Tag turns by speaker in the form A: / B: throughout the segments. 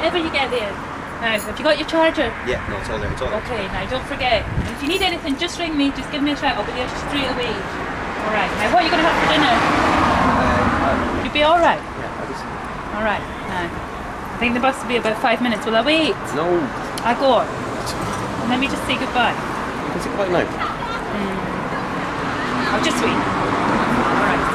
A: whenever you get there. Now, have you got your charger?
B: Yeah, no, it's all there. It's all there.
A: Okay, now don't forget. If you need anything, just ring me. Just give me a shout. I'll be there straight away. All right. Now, what are you going to have for dinner? You'll be all right.
B: Yeah, I'll just...
A: All right. Now, I think the bus will be about 5 minutes. Will I wait?
B: No.
A: I'll go on. Let me just say goodbye.
B: You can say goodbye now.
A: I'll just wait. All right.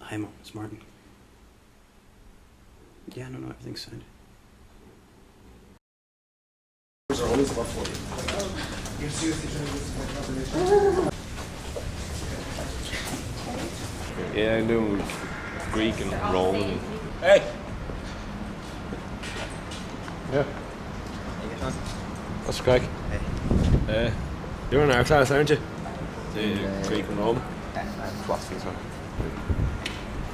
B: Hi, Mom. It's Martin. Yeah, no, everything's sound.
C: Yeah, I do Greek and Roman.
B: Hey!
C: Yeah. What's the crack?
B: Hey.
C: You're in our class, aren't you? The Greek and Roman.
B: Philosophy as well.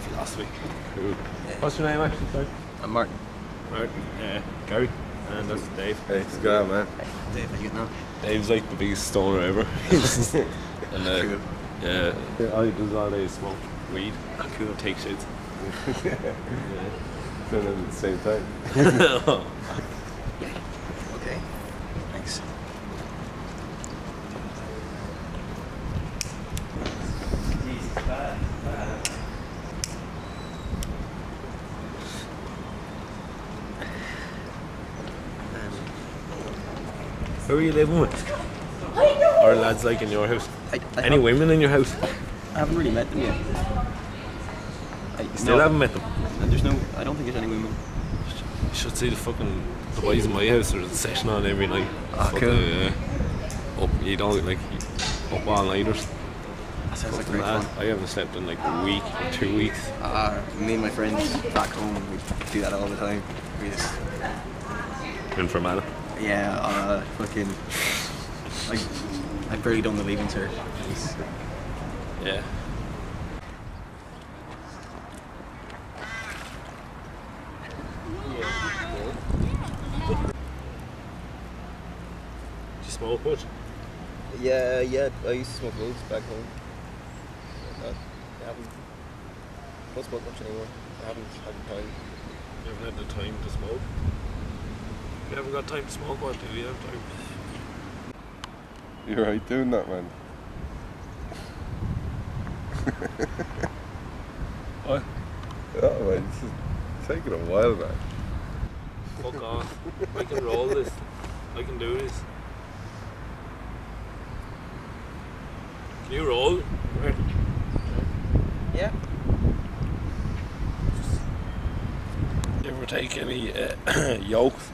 C: Philosophy. Cool. Yeah. What's your name actually? Sorry.
B: I'm Martin.
C: Martin. Gary. And that's Dave.
D: Hey, it's good, man.
B: Hey, Dave, how you getting on?
C: Dave's like the biggest stoner ever. And
B: Cool.
C: yeah, all he does all day is smoke weed.
B: Cool.
C: Take shit.
D: Yeah. Doing it at the same time.
B: Okay. Thanks.
C: Who are you living with? Or lads like in your house? Any women in your house?
B: I haven't really met them yet.
C: Still haven't met them?
B: There's no... I don't think there's any women.
C: You should see the boys in my house. There's a session on every night.
B: Ah, cool.
C: Up, you don't like up all nighters.
B: That sounds like great fun.
C: I haven't slept in like a week or 2 weeks.
B: Me and my friends back home, we do that all the time. We just...
C: In Fermanagh.
B: Yeah, fucking... I've barely done the leaving cert.
C: Yeah. Do you smoke much?
B: Yeah, I used to smoke loads back home. I don't smoke much anymore. I haven't had the time.
C: You haven't had the time to smoke? You haven't got time to smoke, what do you have time?
D: You're right doing that, man.
C: What?
D: Oh, man, this is taking a while, man.
C: Fuck off. I can roll this. I can do this. Can you roll? Right.
B: Yeah.
C: You ever take any yolks?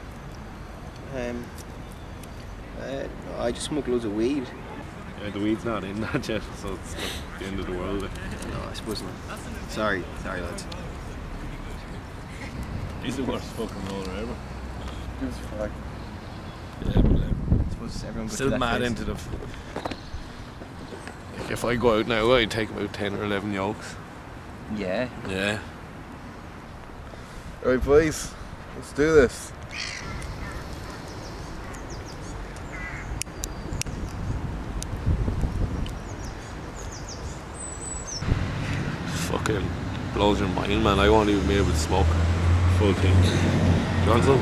B: No, I just smoke loads of weed.
C: Yeah, the weed's not in that yet, so it's not the end of the world.
B: No, I suppose not. Sorry, lads.
C: He's the worst fucking roller ever.
B: It was fuck.
C: Yeah, but
B: I suppose everyone goes
C: still
B: through that
C: mad
B: phase.
C: into the. Like if I go out now, I'd take about 10 or 11 yolks.
B: Yeah.
C: Yeah.
D: Alright, boys, let's do this.
C: Fucking blows your mind, man. I won't even be able to smoke full thing. You want some?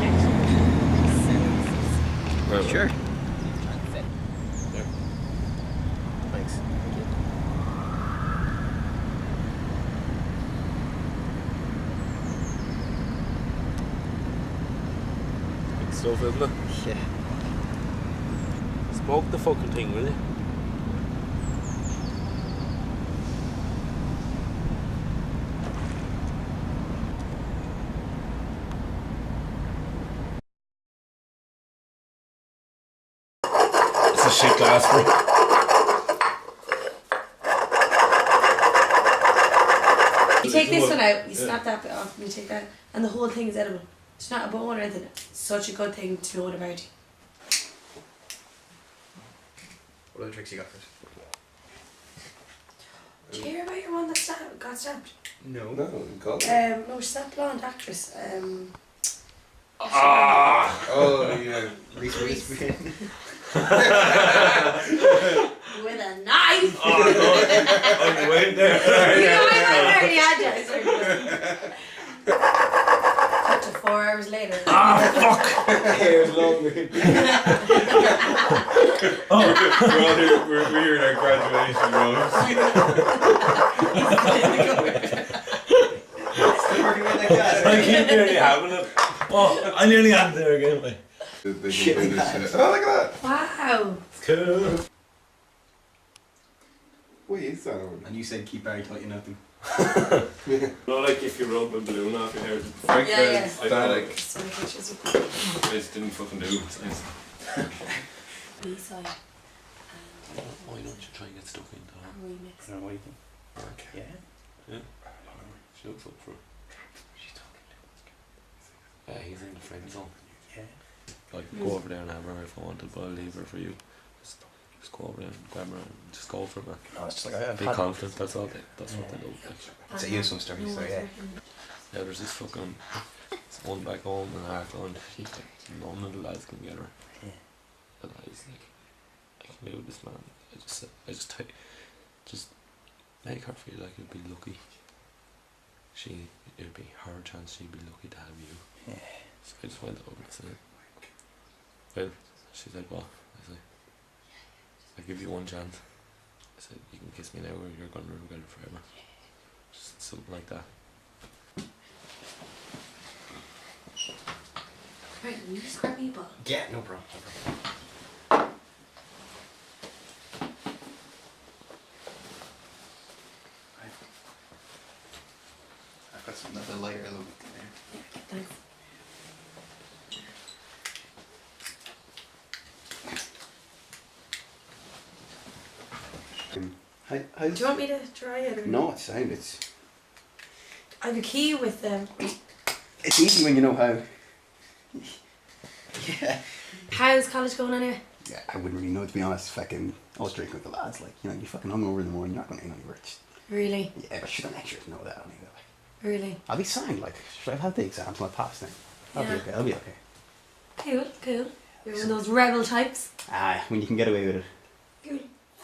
C: Right,
B: Sure.
C: Yeah.
B: Thanks. Thank you.
C: Good stuff, isn't it?
B: Yeah.
C: Smoke the fucking thing, will you? It's a shit glass, bro.
E: You take this one out, you snap that bit off, and you take that, and the whole thing is edible. It's not a bone or anything. It's such a good thing to know about.
B: What other tricks you got for us?
E: Did you hear about your one that got stabbed?
B: No.
D: No, God.
E: No, she's that blonde actress.
D: Oh, yeah.
B: Reese
E: Reese.
B: Witherspoon.
E: With a knife!
C: Oh, you went there.
E: You know, I already had that. Cut to 4 hours later.
D: Hair's longer. We're here at our graduation
C: I keep nearly having it. Oh, I nearly had it there again, mate.
D: Shit. Oh, look at that.
E: Wow.
C: Cool.
D: What is that over?
B: And you said keep Barry tight in nothing.
C: Not like if you rub a balloon off your hair.
E: Yeah.
D: Static.
E: So many pictures of
C: I just didn't fucking do it.
E: B-side
C: Why don't you try and get stuck into
E: and remix.
B: No, what do you think? Yeah.
C: Yeah. She looks up for it.
B: She's talking.
C: Yeah, he's in the friend zone.
B: Yeah.
C: Like, go over there and have her if I wanted, but I'll leave her for you. Just go over there and grab her and just go for it, man.
B: No, it's just like I've
C: Be confident, that's all. That's what they do.
B: It's a useful story, so yeah.
C: Yeah, there's this fucking one back home in Ireland. None of the lads can get her.
B: Yeah.
C: And I was like, I can do this, man. Just make her feel like you'd be lucky. It'd be her chance. She'd be lucky to have you.
B: Yeah.
C: So I just went over and said, well, she's like, what? I said, I give you one chance. I said, you can kiss me now or you're gonna regret it forever. Just something like that.
E: Right, will you just grab me a bottle?
B: Yeah, no problem. I've got some other lighter a little bit there.
E: Thanks. Do you want me to try it? Or?
B: No, it's fine. It's
E: I have a key with them.
B: it's easy when you know how. Yeah.
E: How's college going anyway?
B: Yeah, I wouldn't really know, to be honest. Fucking, I was drinking with the lads. Like, you know, you fucking hungover in the morning, you're not going to anywhere.
E: Really?
B: Yeah, but should the lecturers know that anyway?
E: Really?
B: I'll be signed. Like, should I have the exams? I'll pass then. I'll be
E: Yeah.
B: okay. I'll be okay.
E: Cool, cool. You're one of those rebel types.
B: Ah, when you can get away with it.
E: Cool.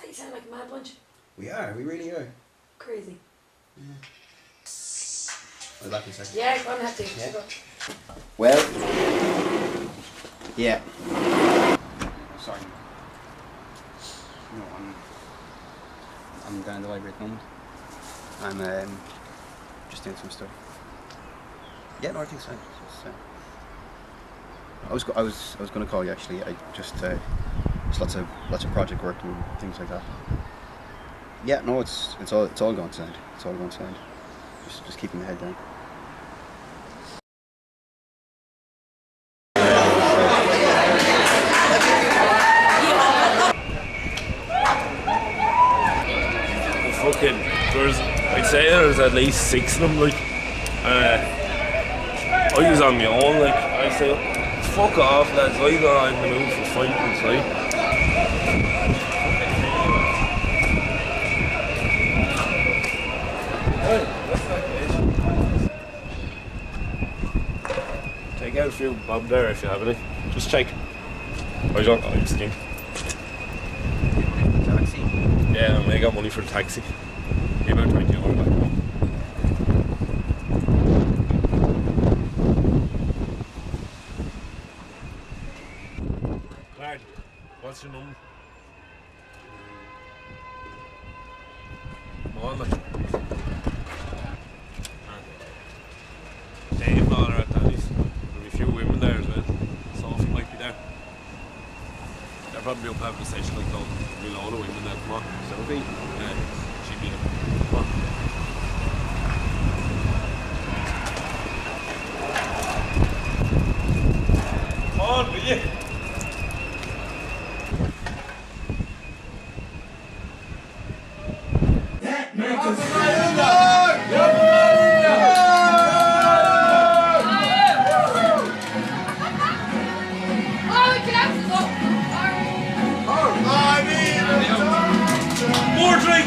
E: You sound like a mad bunch.
B: We are. We really are.
E: Crazy.
B: I'll be back in a second.
E: Yeah, go on, have to.
B: Yeah. Well, yeah. Sorry. No, I'm down in the library at the moment. I'm just doing some stuff. Yeah, no, everything's fine. I was going to call you actually. I just lots of project work and things like that. Yeah, no, it's all going sound. It's all going sound. Just keeping the head down.
C: say there's at least 6 of them, like, I was on my own, like, I say, fuck off, lads, I got in the mood for fighting inside. Take out a few bob there if you have any. Just check. I don't know, I'm just kidding.
B: Taxi.
C: Yeah, I got money for the taxi. Give about 20 euro back. Clark, what's your number? Morning. Dave and all are at Danny's. There'll be a few women there as well. Sophie might be there. They're probably up having a session like that. There'll be a lot of women there. Come on. Sophie? Yeah, she'd be there. Come on. Come on, will you? More drink!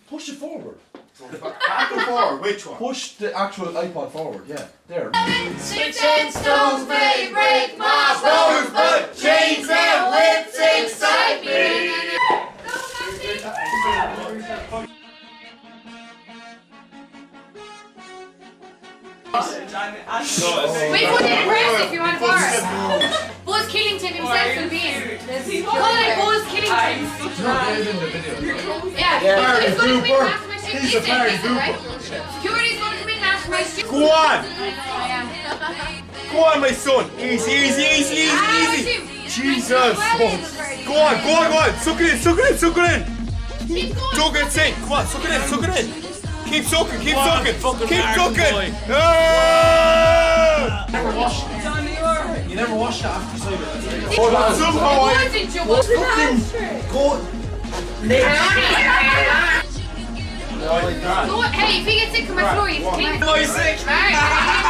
F: Push it forward.
B: Back and forward, which one?
F: Push the actual iPod forward, yeah. There.
G: Sticks and stones may break my bones, but chains and whips excite me. Wait, put it in press if you want for it. Buzz Killington himself will be in. Call it Buzz Killington. Yeah, he's going to come in after my shift. He's listen, right? Security's going to come in after my shift.
H: Go on! Go on, my son! Easy, easy, easy, easy, easy! Jesus! Go on, go on, go on! Suck it in, suck it in, suck it in! Suck it in, come on, suck it in, suck it in! Keep sucking, keep sucking! Keep sucking!
F: You never washed that after cider.
H: Somehow I...
G: Hey, if you get sick on my floor, you can take it.
H: Am I sick?
G: Alright,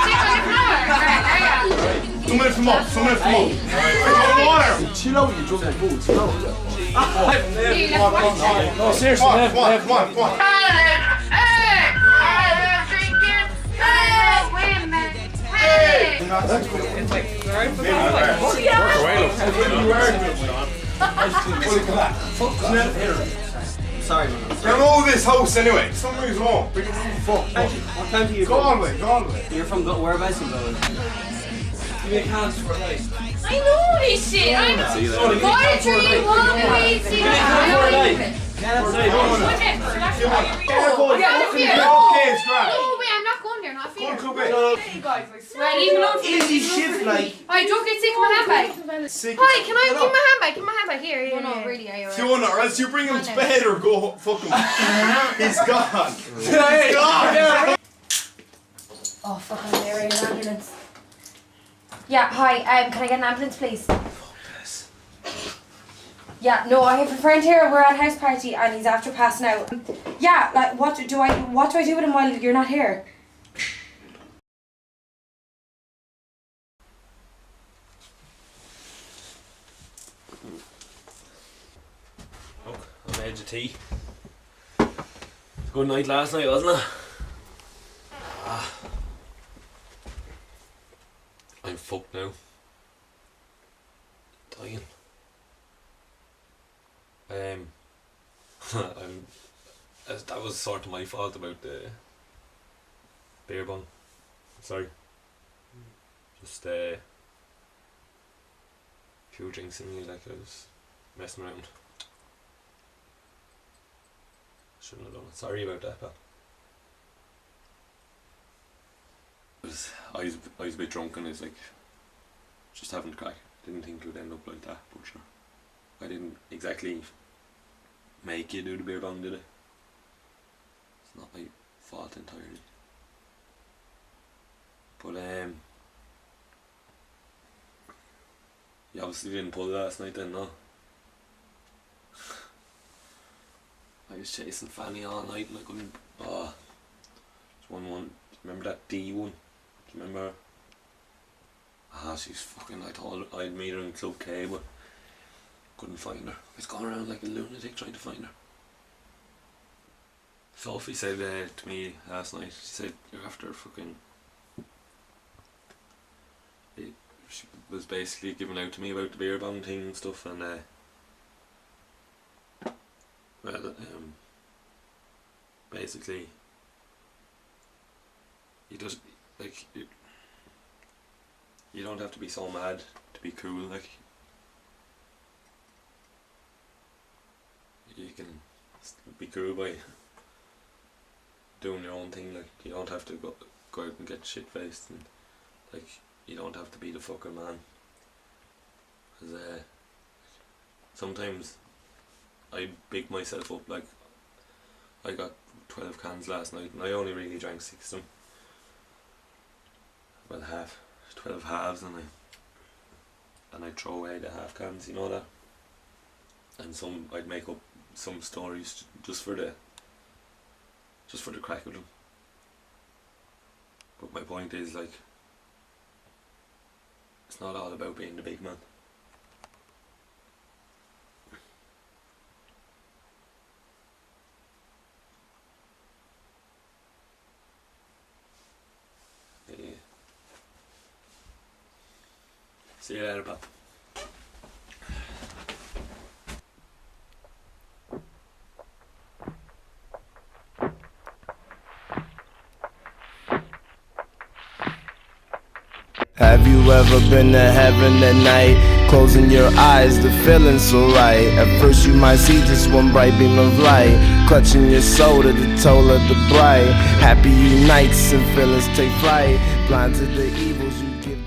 G: sick on the floor. Alright,
H: Someone from up, someone from up. Water!
F: Chill out, you drunk like boots. Chill out.
H: No, seriously, come on, come on, come on.
B: Sorry, man.
H: You're all this house anyway. Somebody's wrong.
B: What time do you
H: Go on with it, go on with it.
B: You're from whereabouts you going?
G: I know this shit. I'm 43, one week, see that? Oh, wait, I'm not going there, not fear. Right, even on
H: Easy shift, like.
G: Alright, don't get sick of my handbag. Hi, can I give my handbag? Give my handbag here. No, no, really, are you alright?
H: Fiona, or else you bring him to bed or go fuck him. He's gone. He's gone.
E: Oh, fuck, I'm there in an ambulance. Yeah, hi, can I get an ambulance, please? Yeah, no, I have a friend here, we're at a house party and he's after passing out. Yeah, like, what do I do with him while you're not here?
C: Look, I made you tea. Good night last night, wasn't it? fucked now. Dying. That was sort of my fault about the beer bong. Sorry. Just few drinks in me, like I was messing around. Shouldn't have done it. Sorry about that, pal. I was a bit drunk and I was like just having a crack. Didn't think it would end up like that, but sure. I didn't exactly make you do the beer bong, did I? It's not my fault entirely. But you obviously didn't pull last night then, no? I was chasing Fanny all night and I couldn't. Oh, there's one. Remember that D one? Do you remember? She's fucking. I thought I'd meet her in Club K, but couldn't find her. I was going around like a lunatic trying to find her. Sophie said to me last night. She said, "You're after fucking." She was basically giving out to me about the beer bong thing and stuff, and basically, you just like you don't have to be so mad to be cool. Like you can be cool by doing your own thing. Like you don't have to go out and get shit faced, and like you don't have to be the fucking man. Cause sometimes I big myself up. Like I got 12 cans last night and I only really drank 6 of them. Well, 12 halves, and I throw away the half cans, you know that. And I'd make up some stories just for the crack of them. But my point is, like, it's not all about being the big man. Yeah. See you later, pal.
I: Have you ever been to heaven at night? Closing your eyes, the feeling's so right. At first you might see just one bright beam of light, clutching your soul to the toll of the bright. Happy unites and feelings take flight, blind to the evils you get.